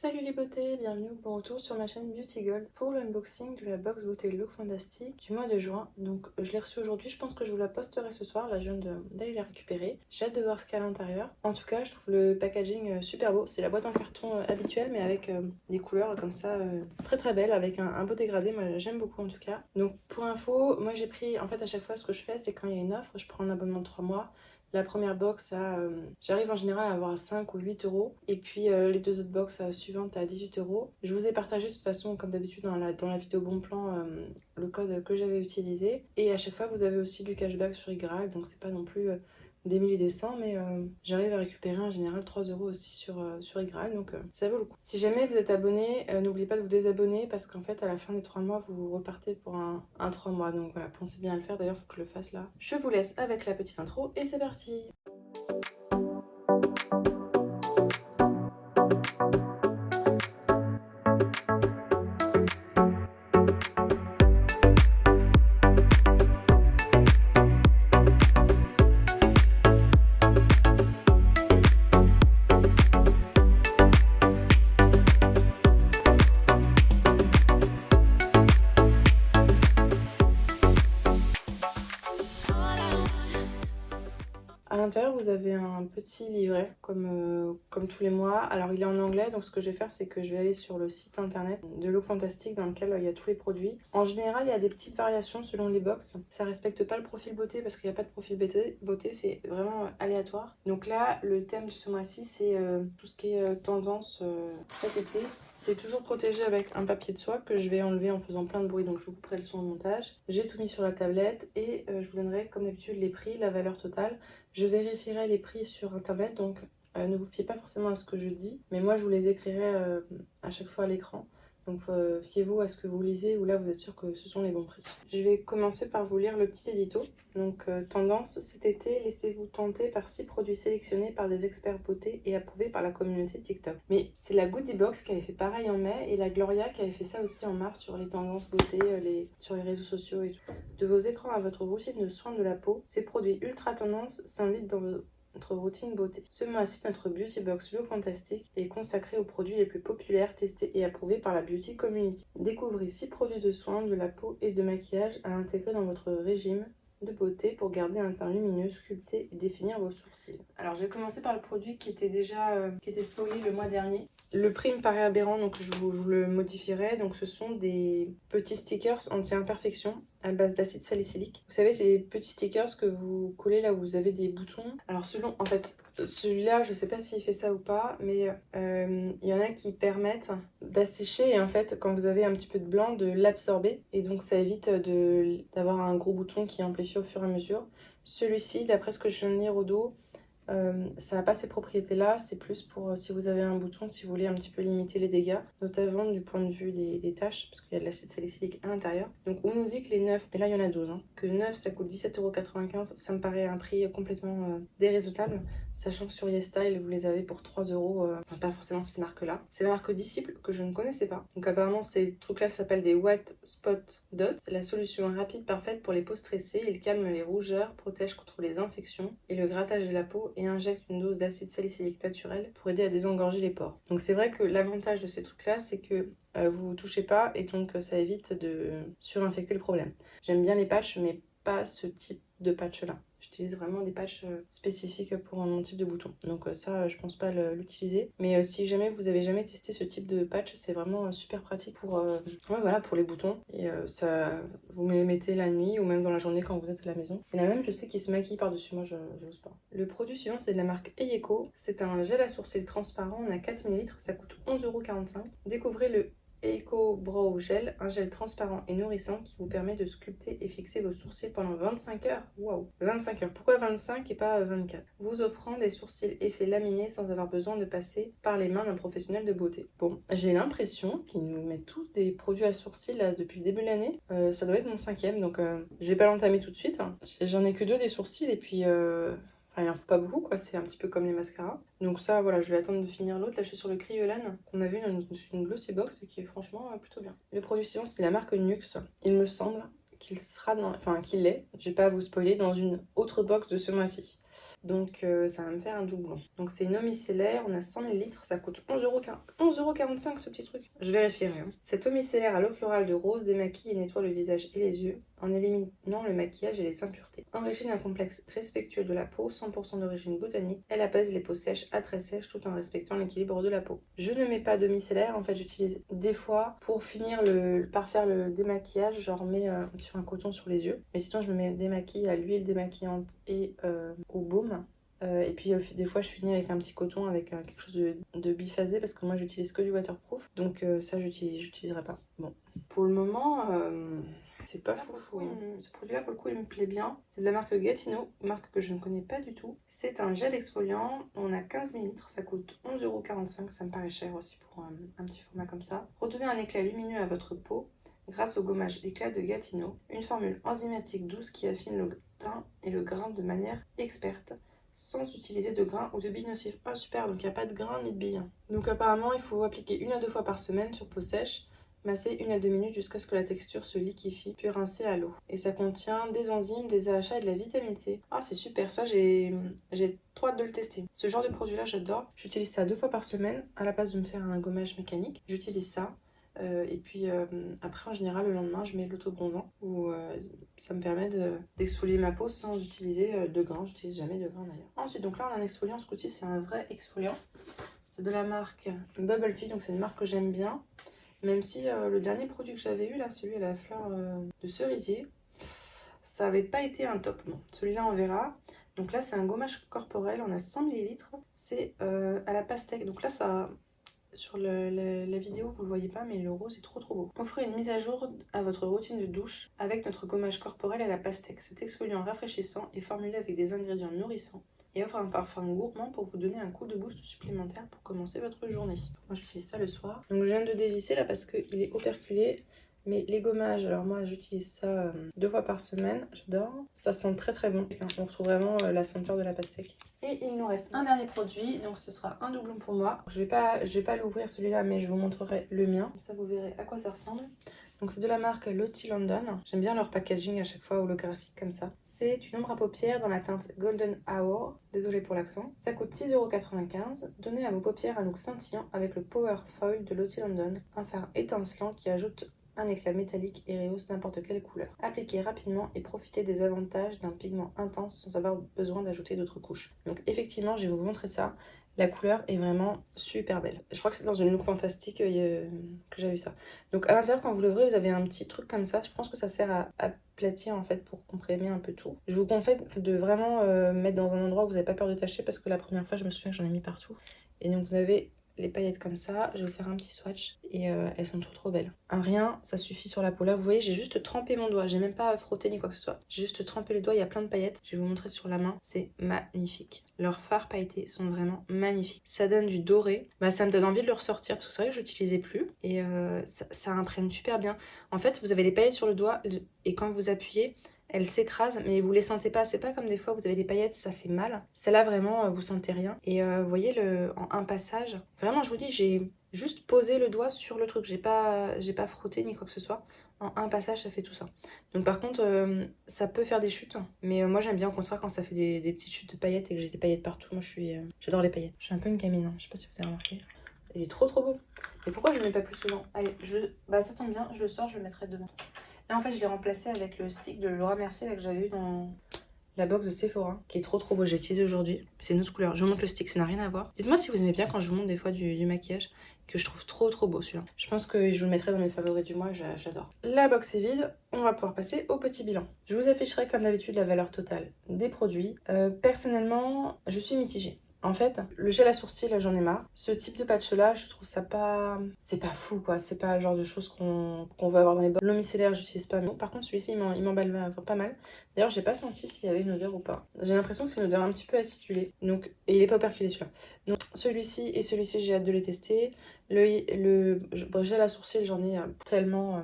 Salut les beautés, bienvenue ou bon retour sur ma chaîne Beauty Gold pour l'unboxing de la box beauté Look Fantastic du mois de juin. Donc je l'ai reçue aujourd'hui, je pense que je vous la posterai ce soir, là je viens d'aller la récupérer. J'ai hâte de voir ce qu'il y a à l'intérieur. En tout cas je trouve le packaging super beau, c'est la boîte en carton habituelle mais avec des couleurs comme ça très très belles, avec un beau dégradé, moi j'aime beaucoup en tout cas. Donc pour info, moi j'ai pris, en fait à chaque fois ce que je fais c'est quand il y a une offre, je prends un abonnement de 3 mois. La première box, j'arrive en général à avoir 5 ou 8 euros. Et puis les deux autres box suivantes à 18 euros. Je vous ai partagé de toute façon, comme d'habitude, dans la vidéo bon plan, le code que j'avais utilisé. Et à chaque fois, vous avez aussi du cashback sur Igraal. Donc c'est pas non plus des milliers des cents, mais j'arrive à récupérer en général 3 euros aussi sur Igraal. Donc ça vaut le coup. Si jamais vous êtes abonné, n'oubliez pas de vous désabonner parce qu'en fait, à la fin des 3 mois, vous repartez pour un 3 mois. Donc voilà, pensez bien à le faire. D'ailleurs, il faut que je le fasse là. Je vous laisse avec la petite intro et c'est parti! À l'intérieur, vous avez un petit livret comme tous les mois. Alors, il est en anglais, donc ce que je vais faire, c'est que je vais aller sur le site internet de Look Fantastic dans lequel il y a tous les produits. En général, il y a des petites variations selon les box. Ça respecte pas le profil beauté parce qu'il n'y a pas de profil beauté, c'est vraiment aléatoire. Donc là, le thème de ce mois-ci, c'est tout ce qui est tendance cet été. C'est toujours protégé avec un papier de soie que je vais enlever en faisant plein de bruit, donc je vous couperai le son au montage. J'ai tout mis sur la tablette et je vous donnerai comme d'habitude les prix, la valeur totale. Je vérifierai les prix sur internet, donc ne vous fiez pas forcément à ce que je dis, mais moi je vous les écrirai à chaque fois à l'écran. Donc fiez-vous à ce que vous lisez ou là vous êtes sûr que ce sont les bons prix. Je vais commencer par vous lire le petit édito. Donc tendance, cet été, laissez-vous tenter par 6 produits sélectionnés par des experts beauté et approuvés par la communauté TikTok. Mais c'est la Goodie Box qui avait fait pareil en mai et la Gloria qui avait fait ça aussi en mars sur les tendances beauté, sur les réseaux sociaux et tout. De vos écrans à votre routine de soins de la peau, ces produits ultra tendance s'invitent dans notre routine beauté. Ce mois-ci, notre Beauty Box Look Fantastic est consacré aux produits les plus populaires, testés et approuvés par la Beauty Community. Découvrez 6 produits de soins de la peau et de maquillage à intégrer dans votre régime de beauté pour garder un teint lumineux, sculpté et définir vos sourcils. Alors je vais commencer par le produit qui était déjà qui était spoilé le mois dernier. Le prix me paraît aberrant, donc je vous le modifierai. Donc ce sont des petits stickers anti-imperfection à base d'acide salicylique. Vous savez, c'est des petits stickers que vous collez là où vous avez des boutons. Alors selon, en fait, celui-là, je sais pas s'il fait ça ou pas, mais il y en a qui permettent d'assécher et en fait, quand vous avez un petit peu de blanc, de l'absorber. Et donc ça évite d'avoir un gros bouton qui amplifie au fur et à mesure. Celui-ci, d'après ce que je viens de lire au dos, ça n'a pas ces propriétés-là, c'est plus pour si vous avez un bouton, si vous voulez un petit peu limiter les dégâts, notamment du point de vue des taches, parce qu'il y a de l'acide salicylique à l'intérieur. Donc on nous dit que les 9, et là il y en a 12, hein, que 9 ça coûte 17,95 €, ça me paraît un prix complètement déraisonnable, sachant que sur YesStyle vous les avez pour 3 euros, enfin pas forcément cette marque-là. C'est la marque Disciple que je ne connaissais pas. Donc apparemment ces trucs-là s'appellent des White Spot Dots, c'est la solution rapide parfaite pour les peaux stressées, il calme les rougeurs, protège contre les infections et le grattage de la peau et injecte une dose d'acide salicylique naturel pour aider à désengorger les pores. Donc c'est vrai que l'avantage de ces trucs-là, c'est que vous touchez pas et donc ça évite de surinfecter le problème. J'aime bien les patchs, mais pas ce type de patch-là. J'utilise vraiment des patchs spécifiques pour mon type de bouton. Donc ça, je pense pas l'utiliser. Mais si jamais vous avez jamais testé ce type de patch, c'est vraiment super pratique pour, ouais, voilà, pour les boutons. Et ça, vous me les mettez la nuit ou même dans la journée quand vous êtes à la maison. Il y en a même, je sais, qui se maquillent par-dessus. Moi, je n'ose pas. Le produit suivant, c'est de la marque Eyeko. C'est un gel à sourcils transparent. On a 4 ml. Ça coûte 11,45 €. Découvrez le Eyeko Brow Gel, un gel transparent et nourrissant qui vous permet de sculpter et fixer vos sourcils pendant 25 heures. Waouh, 25 heures. Pourquoi 25 et pas 24? Vous offrant des sourcils effets laminés sans avoir besoin de passer par les mains d'un professionnel de beauté. Bon, j'ai l'impression qu'ils nous mettent tous des produits à sourcils là, depuis le début de l'année. Ça doit être mon 5e, donc je vais pas l'entamer tout de suite. J'en ai que 2 des sourcils et puis enfin, il en faut pas beaucoup, quoi. C'est un petit peu comme les mascaras. Donc ça, voilà, je vais attendre de finir l'autre. Là, je suis sur le Kryolan qu'on a vu dans une glossy box qui est franchement plutôt bien. Le produit suivant, c'est la marque Nux. Il me semble qu'il sera dans... Enfin, qu'il est, je vais pas vous spoiler, dans une autre box de ce mois-ci. Donc ça va me faire un doublon. Donc c'est une eau micellaire, on a 100 ml, ça coûte 11,45 € ce petit truc. Je vérifierai. Hein. Cette eau micellaire à l'eau florale de rose démaquille et nettoie le visage et les yeux en éliminant le maquillage et les impuretés. Enrichie d'un complexe respectueux de la peau, 100% d'origine botanique, elle apaise les peaux sèches à très sèches tout en respectant l'équilibre de la peau. Je ne mets pas d'eau micellaire, en fait j'utilise des fois pour finir par faire le démaquillage, je remets sur un coton sur les yeux. Mais sinon je me mets démaquille à l'huile démaquillante et au baume. Et puis des fois je finis avec un petit coton avec quelque chose de biphasé parce que moi j'utilise que du waterproof. Donc ça j'utiliserai pas. Bon, pour le moment... c'est pas fou. Ce produit-là, pour le coup, il me plaît bien. C'est de la marque Gatineau, marque que je ne connais pas du tout. C'est un gel exfoliant. On a 15 ml. Ça coûte 11,45 €. Ça me paraît cher aussi pour un petit format comme ça. Redonnez un éclat lumineux à votre peau grâce au gommage éclat de Gatineau. Une formule enzymatique douce qui affine le teint et le grain de manière experte, sans utiliser de grains ou de billes nocives. Ah super, donc il n'y a pas de grains ni de billes. Donc apparemment, il faut appliquer 1 à 2 fois par semaine sur peau sèche. Masser 1 à 2 minutes jusqu'à ce que la texture se liquéfie, puis rincer à l'eau. Et ça contient des enzymes, des AHA et de la vitamine C. Ah, c'est super, ça j'ai trop hâte de le tester. Ce genre de produit-là, j'adore. J'utilise ça 2 fois par semaine à la place de me faire un gommage mécanique. J'utilise ça. Et puis après, en général, le lendemain, je mets l'autobronzant où ça me permet d'exfolier ma peau sans utiliser de grains. J'utilise jamais de grains d'ailleurs. Ensuite, donc là, on a un exfoliant. Ce coup-ci, c'est un vrai exfoliant. C'est de la marque Bubble Tea, donc c'est une marque que j'aime bien. Même si le dernier produit que j'avais eu, là, celui à la fleur de cerisier, ça n'avait pas été un top. Bon, celui-là, on verra. Donc là, c'est un gommage corporel, on a 100 ml. C'est à la pastèque. Donc là, ça, sur la vidéo, vous le voyez pas, mais le rose est trop beau. Offrez une mise à jour à votre routine de douche avec notre gommage corporel à la pastèque. Cet exfoliant rafraîchissant est formulé avec des ingrédients nourrissants et offre un parfum gourmand pour vous donner un coup de boost supplémentaire pour commencer votre journée. Moi j'utilise ça le soir. Donc je viens de dévisser là parce qu'il est operculé. Mais les gommages, alors moi j'utilise ça 2 fois par semaine, j'adore. Ça sent très bon. On retrouve vraiment la senteur de la pastèque. Et il nous reste un dernier produit, donc ce sera un doublon pour moi. Je vais pas l'ouvrir celui-là, mais je vous montrerai le mien. Comme ça vous verrez à quoi ça ressemble. Donc c'est de la marque Lottie London. J'aime bien leur packaging à chaque fois holographique comme ça. C'est une ombre à paupières dans la teinte Golden Hour. Désolée pour l'accent. Ça coûte 6,95 €. Donnez à vos paupières un look scintillant avec le Power Foil de Lottie London. Un fard étincelant qui ajoute un éclat métallique et rehausse n'importe quelle couleur. Appliquez rapidement et profitez des avantages d'un pigment intense sans avoir besoin d'ajouter d'autres couches. Donc effectivement, je vais vous montrer ça. La couleur est vraiment super belle. Je crois que c'est dans une look fantastique que j'ai vu ça. Donc à l'intérieur, quand vous l'ouvrez, vous avez un petit truc comme ça. Je pense que ça sert à aplatir en fait pour comprimer un peu tout. Je vous conseille de vraiment mettre dans un endroit où vous n'avez pas peur de tacher parce que la première fois, je me souviens que j'en ai mis partout. Et donc vous avez les paillettes comme ça, je vais vous faire un petit swatch et elles sont trop belles. Un rien, ça suffit sur la peau. Là vous voyez, j'ai juste trempé mon doigt, j'ai même pas frotté ni quoi que ce soit. J'ai juste trempé le doigt, il y a plein de paillettes. Je vais vous montrer sur la main, c'est magnifique. Leurs fards pailletés sont vraiment magnifiques. Ça donne du doré, ça me donne envie de le ressortir parce que c'est vrai que je l'utilisais plus et ça imprègne super bien. En fait, vous avez les paillettes sur le doigt et quand vous appuyez, elles s'écrasent, mais vous les sentez pas. C'est pas comme des fois vous avez des paillettes, ça fait mal. Celle-là, vraiment, vous sentez rien. Et vous voyez, en un passage, vraiment, je vous dis, j'ai juste posé le doigt sur le truc. J'ai pas frotté ni quoi que ce soit. En un passage, ça fait tout ça. Donc par contre, ça peut faire des chutes. Mais moi, j'aime bien au contraire quand ça fait des petites chutes de paillettes et que j'ai des paillettes partout. Moi, j'adore les paillettes. Je suis un peu une gamine, hein. Je sais pas si vous avez remarqué. Il est trop beau. Et pourquoi je le mets pas plus souvent? Allez, ça tombe bien, je le sors, je le mettrai devant. Là en fait je l'ai remplacé avec le stick de Laura Mercier là, que j'avais eu dans la box de Sephora, qui est trop beau, j'ai utilisé aujourd'hui. C'est une autre couleur, je vous montre le stick, ça n'a rien à voir. Dites-moi si vous aimez bien quand je vous montre des fois du maquillage, que je trouve trop beau celui-là. Je pense que je vous le mettrai dans mes favoris du mois, j'adore. La box est vide, on va pouvoir passer au petit bilan. Je vous afficherai comme d'habitude la valeur totale des produits. Personnellement, je suis mitigée. En fait, le gel à sourcils, j'en ai marre. Ce type de patch là, je trouve ça pas... C'est pas fou quoi, c'est pas le genre de choses qu'on va avoir dans les bols. L'eau micellaire, j'utilise pas. Mais par contre, celui-ci, il m'emballe pas mal. D'ailleurs, j'ai pas senti s'il y avait une odeur ou pas. J'ai l'impression que c'est une odeur un petit peu acidulée. Donc, et il est pas operculé celui-là. Donc, celui-ci et celui-ci, j'ai hâte de les tester. Le gel à sourcils, j'en ai tellement...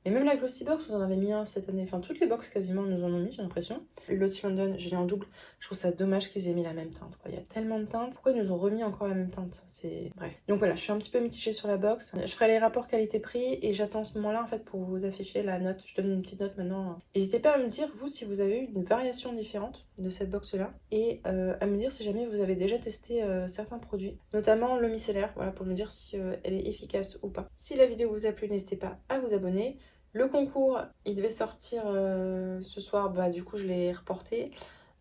Mais même la Glossy Box, vous en avez mis un cette année. Enfin, toutes les box quasiment nous en ont mis, j'ai l'impression. Le Lottie London, je l'ai en double. Je trouve ça dommage qu'ils aient mis la même teinte, quoi. Il y a tellement de teintes. Pourquoi ils nous ont remis encore la même teinte? C'est... Bref. Donc voilà, je suis un petit peu mitigée sur la box. Je ferai les rapports qualité-prix et j'attends ce moment-là, en fait, pour vous afficher la note. Je donne une petite note maintenant. N'hésitez pas à me dire, vous, si vous avez eu une variation différente de cette box-là. Et à me dire si jamais vous avez déjà testé certains produits, notamment le micellaire, voilà, pour me dire si elle est efficace ou pas. Si la vidéo vous a plu, n'hésitez pas à vous abonner. Le concours, il devait sortir ce soir, bah du coup je l'ai reporté.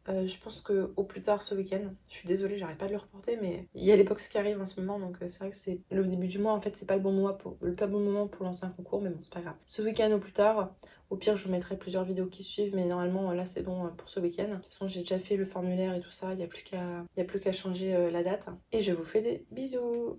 Je pense que au plus tard ce week-end. Je suis désolée, j'arrête pas de le reporter, mais il y a les box qui arrivent en ce moment, donc c'est vrai que c'est le début du mois. En fait, c'est pas le bon mois pas bon moment pour lancer un concours, mais bon, c'est pas grave. Ce week-end au plus tard. Au pire, je vous mettrai plusieurs vidéos qui suivent, mais normalement là c'est bon pour ce week-end. De toute façon, j'ai déjà fait le formulaire et tout ça. Il y a plus qu'à changer la date. Et je vous fais des bisous.